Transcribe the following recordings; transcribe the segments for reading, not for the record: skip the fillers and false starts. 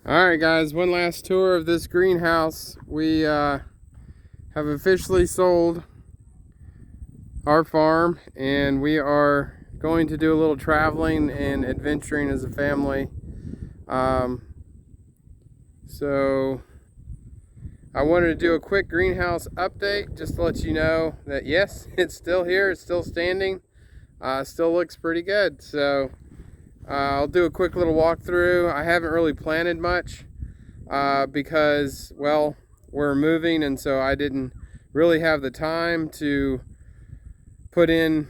Alright guys, one last tour of this greenhouse. We have officially sold our farm and we are going to do a little traveling and adventuring as a family. So I wanted to do a quick greenhouse update just to let you know that yes, it's still here, it's still standing, still looks pretty good. So I'll do a quick little walkthrough. I haven't really planted much because, well, we're moving, and so I didn't really have the time to put in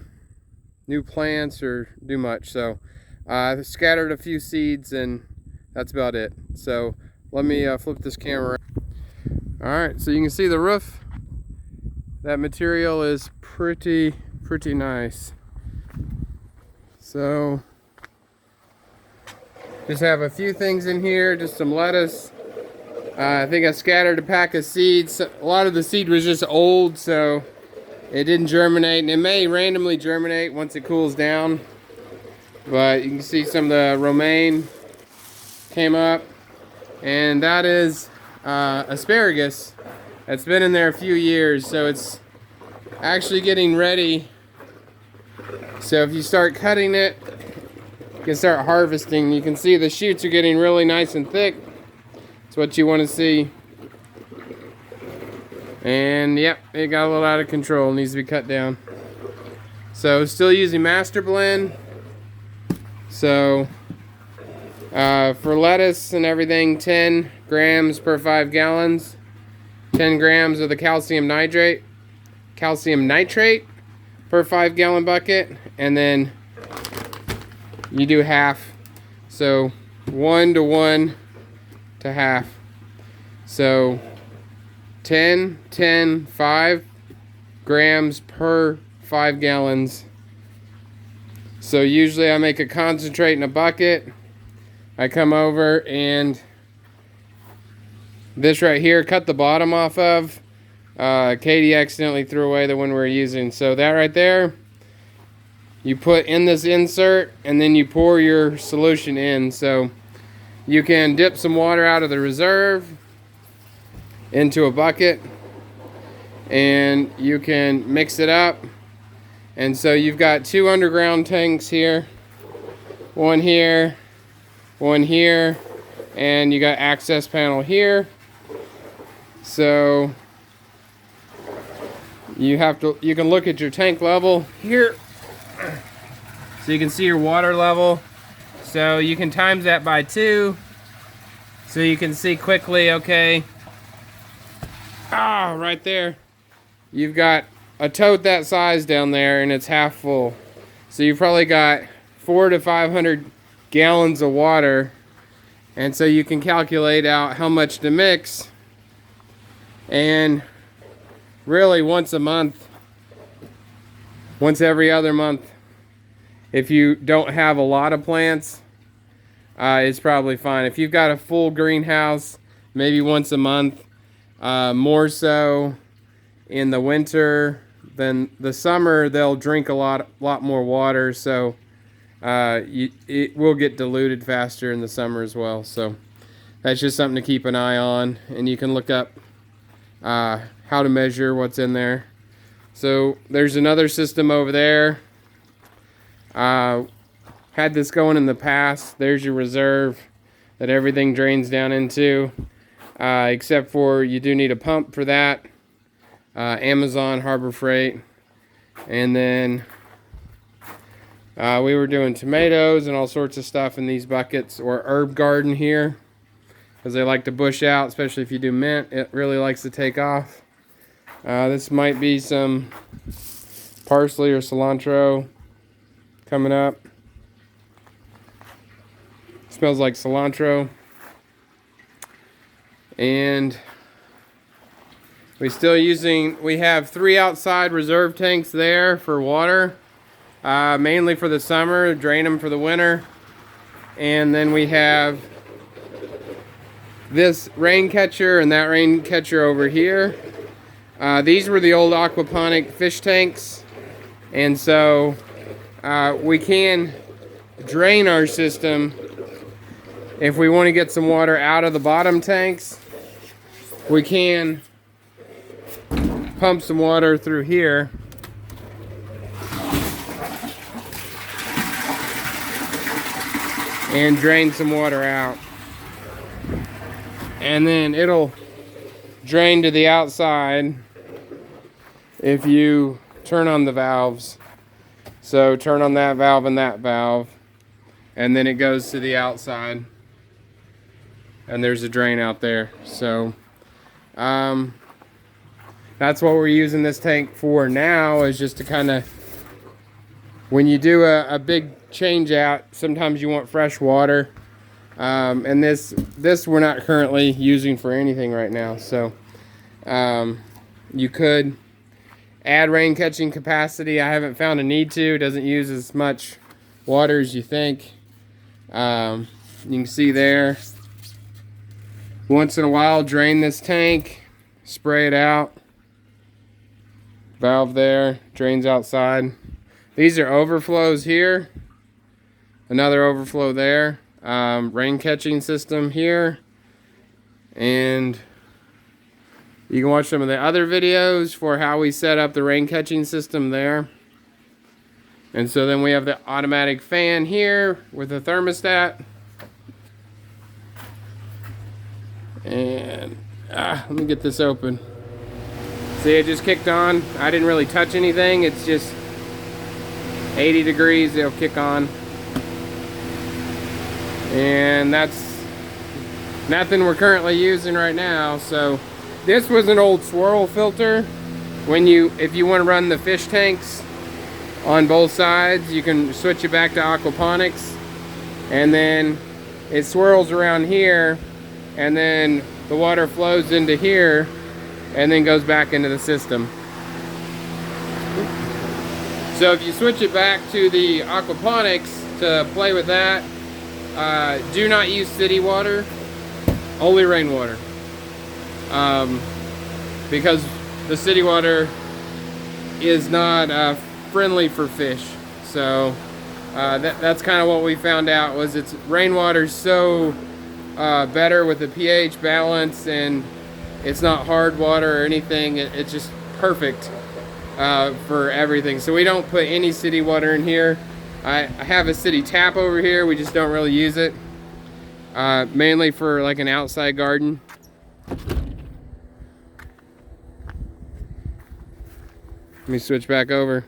new plants or do much. So I scattered a few seeds, and that's about it. So let me flip this camera. All right, so you can see the roof. That material is pretty nice. So just have a few things in here, just some lettuce. I think I scattered a pack of seeds. A lot of the seed was just old, so it didn't germinate, and it may randomly germinate once it cools down. But you can see some of the romaine came up, and that is asparagus. It's been in there a few years, so it's actually getting ready. So if you start cutting it, you can start harvesting. You can see the shoots are getting really nice and thick. That's what you want to see. And yep, it got a little out of control. It needs to be cut down. So still using Master Blend. So for lettuce and everything, 10 grams per 5 gallons. 10 grams of the calcium nitrate per 5 gallon bucket, and then you do half, so 1 to 1 to half. So 5 grams per 5 gallons. So usually I make a concentrate in a bucket. I come over, and this right here, cut the bottom off of. Katie accidentally threw away the one we were using. So that right there, you put in this insert, and then you pour your solution in. So you can dip some water out of the reserve into a bucket, and you can mix it up. And so you've got 2 underground tanks here, one here, and you got access panel here. So you can look at your tank level here, so you can see your water level. So you can times that by 2, so you can see quickly, okay, right there, you've got a tote that size down there, and it's half full. So you've probably got 400 to 500 gallons of water, and so you can calculate out how much to mix. And really once a month, once every other month, if you don't have a lot of plants, it's probably fine. If you've got a full greenhouse, maybe once a month. More so in the winter than the summer. They'll drink a lot more water, so it will get diluted faster in the summer as well. So that's just something to keep an eye on, and you can look up how to measure what's in there. So there's another system over there. Had this going in the past. There's your reserve that everything drains down into, except for you do need a pump for that. Amazon, Harbor Freight. And then we were doing tomatoes and all sorts of stuff in these buckets, or herb garden here, because they like to bush out, especially if you do mint. It really likes to take off. This might be some parsley or cilantro coming up. Smells like cilantro. And we have 3 outside reserve tanks there for water, mainly for the summer, drain them for the winter. And then we have this rain catcher and that rain catcher over here. These were the old aquaponic fish tanks, and so we can drain our system if we want to get some water out of the bottom tanks, we can pump some water through here. And drain some water out. And then it'll drain to the outside if you turn on the valves. So turn on that valve and that valve, and then it goes to the outside. And there's a drain out there. So that's what we're using this tank for now, is just to kind of, when you do a big change out, sometimes you want fresh water. And this we're not currently using for anything right now. So you could add rain catching capacity. I haven't found a need to. It doesn't use as much water as you think. You can see there. Once in a while, drain this tank, spray it out. Valve there, drains outside. These are overflows here. Another overflow there. Rain catching system here. And you can watch some of the other videos for how we set up the rain catching system there. And so then we have the automatic fan here with the thermostat. And let me get this open. See, it just kicked on. I didn't really touch anything. It's just 80 degrees, it'll kick on. And that's nothing we're currently using right now. So this was an old swirl filter. If you want to run the fish tanks on both sides, you can switch it back to aquaponics, and then it swirls around here, and then the water flows into here and then goes back into the system. So if you switch it back to the aquaponics to play with that, do not use city water, only rainwater. Because the city water is not friendly for fish. So that's kind of what we found out, was it's rainwater so better with the pH balance, and it's not hard water or anything. It's just perfect for everything. So we don't put any city water in here. I have a city tap over here. We just don't really use it. Mainly for like an outside garden. Let me switch back over.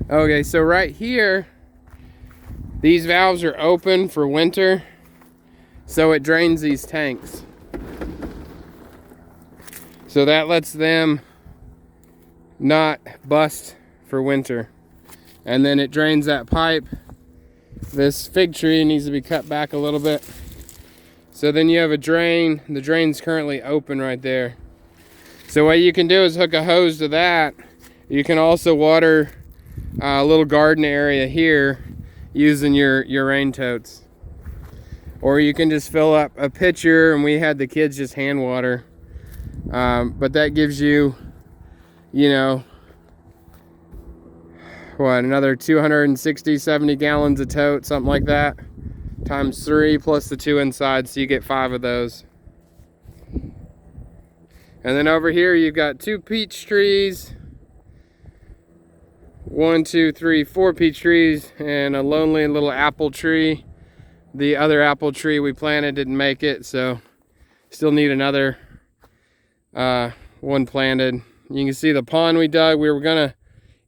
Okay, so right here, these valves are open for winter, so it drains these tanks. So that lets them not bust for winter. And then it drains that pipe. This fig tree needs to be cut back a little bit. So then you have a drain. The drain's currently open right there. So what you can do is hook a hose to that. You can also water a little garden area here using your rain totes. Or you can just fill up a pitcher, and we had the kids just hand water. But that gives you, you know, what, another 260, 70 gallons of tote, something like that, times 3 plus the 2 inside, so you get 5 of those. And then over here you've got 2 peach trees, 1, 2, 3, 4 peach trees, and a lonely little apple tree. The other apple tree we planted didn't make it, so still need another one planted. You can see the pond we dug. We were gonna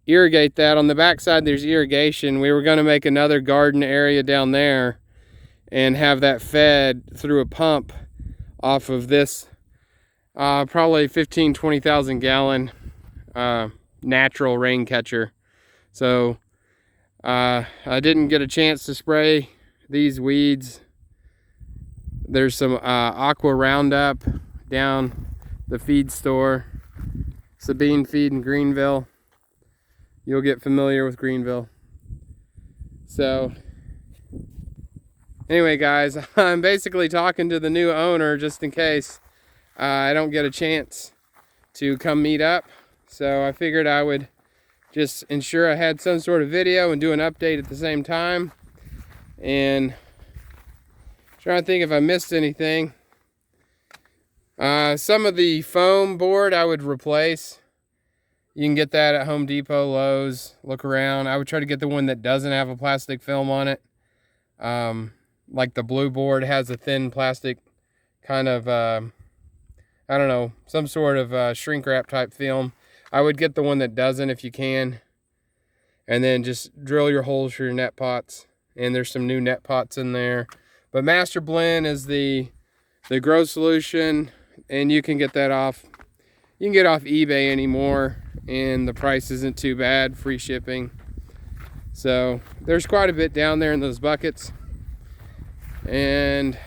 irrigate that. On the back side there's irrigation. We were gonna make another garden area down there and have that fed through a pump off of this probably 15,000-20,000 gallon natural rain catcher. So I didn't get a chance to spray these weeds. There's some aqua roundup down the feed store, Sabine Feed in Greenville. You'll get familiar with Greenville. So anyway guys, I'm basically talking to the new owner just in case I don't get a chance to come meet up. So I figured I would just ensure I had some sort of video and do an update at the same time. And Trying to think if I missed anything. Some of the foam board I would replace. You can get that at Home Depot, Lowe's. Look around. I would try to get the one that doesn't have a plastic film on it. Like the blue board has a thin plastic kind of, I don't know, some sort of shrink wrap type film. I would get the one that doesn't if you can. And then just drill your holes for your net pots. And there's some new net pots in there. But Master Blend is the grow solution. And you can get that off. You can get off eBay anymore. And the price isn't too bad. Free shipping. So there's quite a bit down there in those buckets. And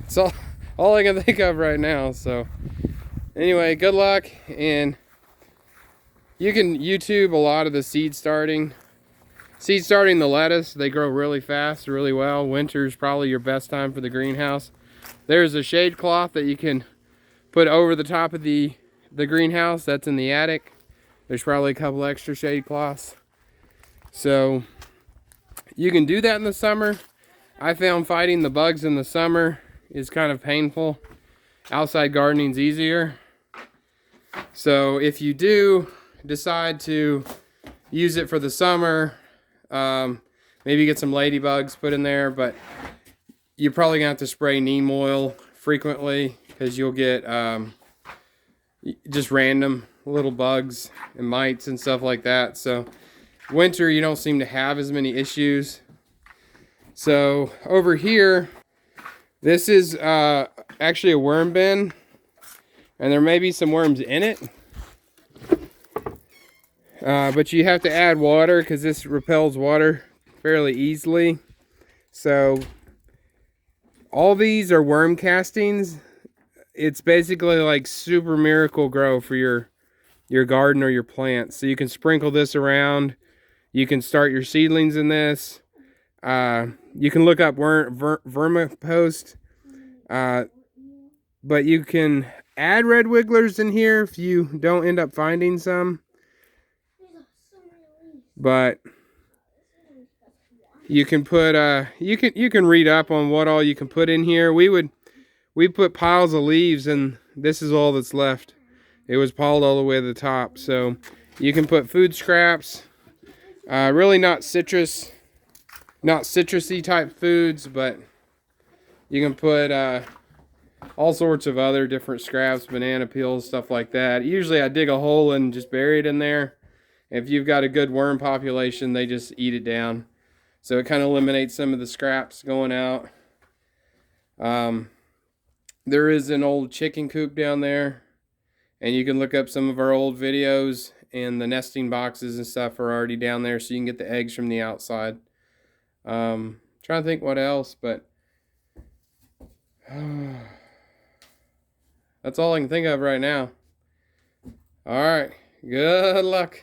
it's all I can think of right now. So anyway, good luck. And you can YouTube a lot of the seed starting the lettuce. They grow really fast, really well. Winter's probably your best time for the greenhouse. There's a shade cloth that you can put over the top of the greenhouse. That's in the attic. There's probably a couple extra shade cloths. So you can do that in the summer. I found fighting the bugs in the summer is kind of painful. Outside gardening's easier. So if you do decide to use it for the summer, maybe get some ladybugs put in there, but you're probably gonna have to spray neem oil frequently because you'll get just random little bugs and mites and stuff like that. So winter you don't seem to have as many issues. So over here, this is actually a worm bin, and there may be some worms in it, but you have to add water because this repels water fairly easily. So all these are worm castings. It's basically like super miracle grow for your garden or your plants. So you can sprinkle this around. You can start your seedlings in this. You can look up vermipost. But you can add red wigglers in here if you don't end up finding some. But you can put you can read up on what all you can put in here. We put piles of leaves, and this is all that's left. It was piled all the way to the top. So you can put food scraps, really not citrusy type foods, but you can put all sorts of other different scraps, banana peels, stuff like that. Usually I dig a hole and just bury it in there. If you've got a good worm population, they just eat it down. So it kind of eliminates some of the scraps going out. There is an old chicken coop down there, and you can look up some of our old videos, and the nesting boxes and stuff are already down there, so you can get the eggs from the outside. Trying to think what else, but that's all I can think of right now. All right, good luck.